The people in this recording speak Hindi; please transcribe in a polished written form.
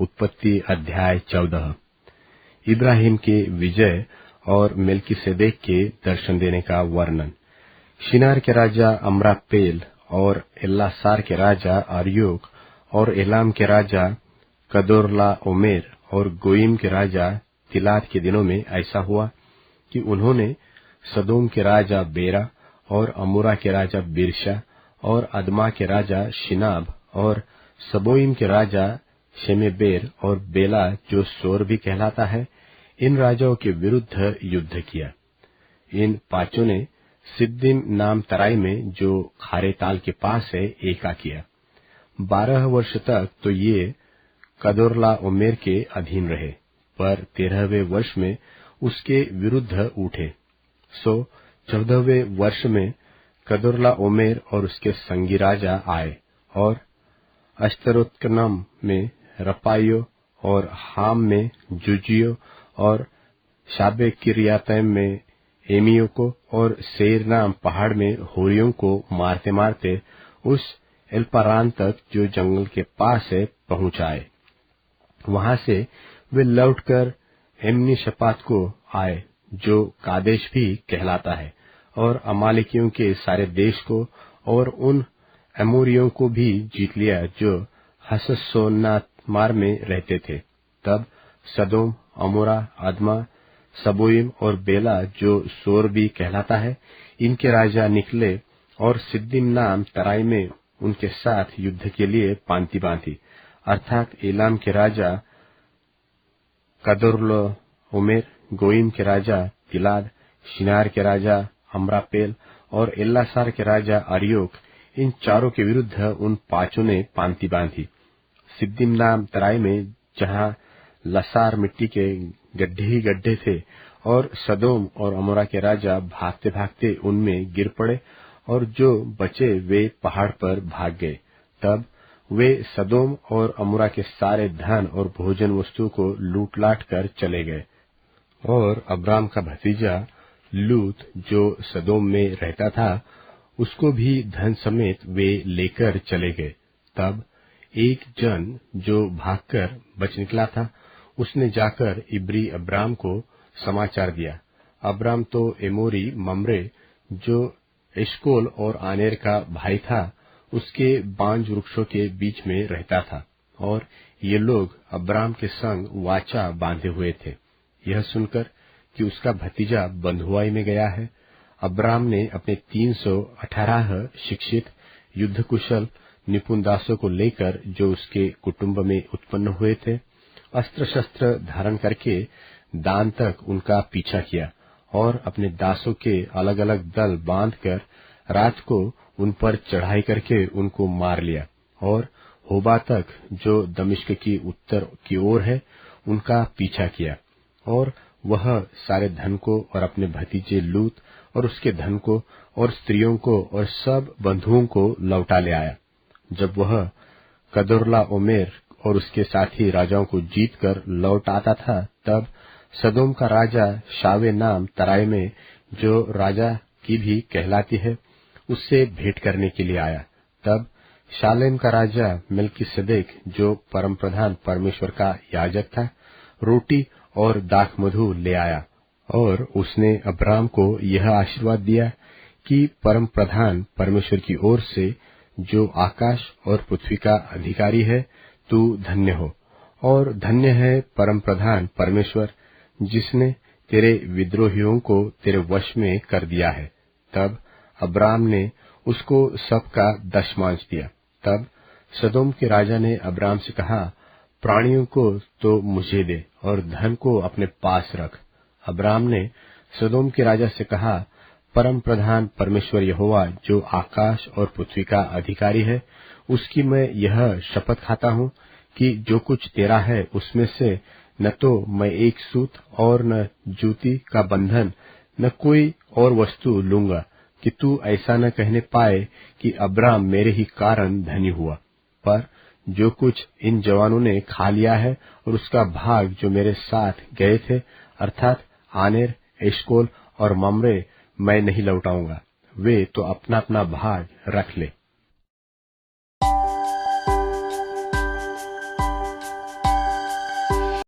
उत्पत्ति अध्याय 14। इब्राहिम के विजय और मेल्किसेदेक के दर्शन देने का वर्णन। शिनार के राजा अम्रापेल और एल्लासार के राजा अर्योक और एलाम के राजा कदोर्लाओमेर और गोइम के राजा तिलाद के दिनों में ऐसा हुआ कि उन्होंने सदोम के राजा बेरा और अमूरा के राजा बिरशा और अदमा के राजा शिनाब और सबोइम के राजा शेमेबेर और बेला जो सोर भी कहलाता है, इन राजाओं के विरुद्ध युद्ध किया। इन पांचों ने सिद्दीम नाम तराई में जो खारे ताल के पास है एका किया। 12 वर्ष तक तो ये कदोर्लाओमेर के अधीन रहे, पर 13वें वर्ष में उसके विरुद्ध उठे। 14वें वर्ष में कदोर्लाओमेर और उसके संगी राजा आए और अश्तरोत्कनम में रपाइयो और हाम में जुजियो और शाबे किरियातैम में एमियो को और सेर नाम पहाड़ में होरियों को मारते मारते उस एल्पारान तक जो जंगल के पास है पहुंचाए। वहां से वे लौटकर एमनी शपात को आए जो कादेश भी कहलाता है, और अमालेकियों के सारे देश को और उन अमोरियों को भी जीत लिया जो हससोनातमार में रहते थे। तब सदोम, अमोरा, अदमा, सबोइम और बेला जो सोर भी कहलाता है, इनके राजा निकले और सिद्दीम नाम तराई में उनके साथ युद्ध के लिए पांति बांधी, अर्थात एलाम के राजा कदोर्लाओमेर, गोइम के राजा तिलाद, शिनार के राजा अम्रापेल और एल्लासार के राजा अर्योक, इन चारों के विरुद्ध उन पांचों ने पांति बांधी। सिद्दीम नाम तराई में जहां लसार मिट्टी के गड्ढे ही गड्ढे थे, और सदोम और अमोरा के राजा भागते भागते उनमें गिर पड़े, और जो बचे वे पहाड़ पर भाग गए। तब वे सदोम और अमोरा के सारे धन और भोजन वस्तु को लूट लाट कर चले गए। और अब्राम का भतीजा लूत जो सदोम में रहता था, उसको भी धन समेत वे लेकर चले गए। तब एक जन जो भागकर बच निकला था, उसने जाकर इब्री अब्राम को समाचार दिया। अब्राम तो एमोरी मम्रे जो एशकोल और आनेर का भाई था, उसके बांज वृक्षों के बीच में रहता था, और ये लोग अब्राम के संग वाचा बांधे हुए थे। यह सुनकर कि उसका भतीजा बंधुआई में गया है, अब्राम ने अपने 318 शिक्षित युद्ध कुशल निपुण दासों को लेकर, जो उसके कुटुंब में उत्पन्न हुए थे, अस्त्र शस्त्र धारण करके दान तक उनका पीछा किया, और अपने दासों के अलग अलग दल बांधकर रात को उन पर चढ़ाई करके उनको मार लिया, और होबा तक जो दमिश्क की उत्तर की ओर है उनका पीछा किया, और वह सारे धन को और अपने भतीजे लूत और उसके धन को और स्त्रियों को और सब बंधुओं को लौटा ले आया। जब वह कदोर्लाओमेर और उसके साथी राजाओं को जीत कर लौट आता था, तब सदोम का राजा शावे नाम तराई में जो राजा की भी कहलाती है, उससे भेंट करने के लिए आया। तब शालेम का राजा मेल्किसेदेक जो परमप्रधान परमेश्वर का याजक था, रोटी और दाख मधु ले आया, और उसने अब्राम को यह आशीर्वाद दिया कि परम प्रधान परमेश्वर की ओर से जो आकाश और पृथ्वी का अधिकारी है, तू धन्य हो, और धन्य है परम प्रधान परमेश्वर जिसने तेरे विद्रोहियों को तेरे वश में कर दिया है। तब अब्राम ने उसको सबका दशमांश दिया। तब सदोम के राजा ने अब्राम से कहा, प्राणियों को तो मुझे दे और धन को अपने पास रख। अब्राम ने सदोम के राजा से कहा, परम प्रधान परमेश्वर यहोवा जो आकाश और पृथ्वी का अधिकारी है, उसकी मैं यह शपथ खाता हूँ कि जो कुछ तेरा है उसमें से न तो मैं एक सूत और न जूती का बंधन न कोई और वस्तु लूंगा, कि तू ऐसा न कहने पाए कि अब्राम मेरे ही कारण धनी हुआ। पर जो कुछ इन जवानों ने खा लिया है और उसका भाग जो मेरे साथ गए थे, अर्थात आनेर, एशकोल और मम्रे, मैं नहीं लौटाऊंगा। वे तो अपना अपना भाग रख ले।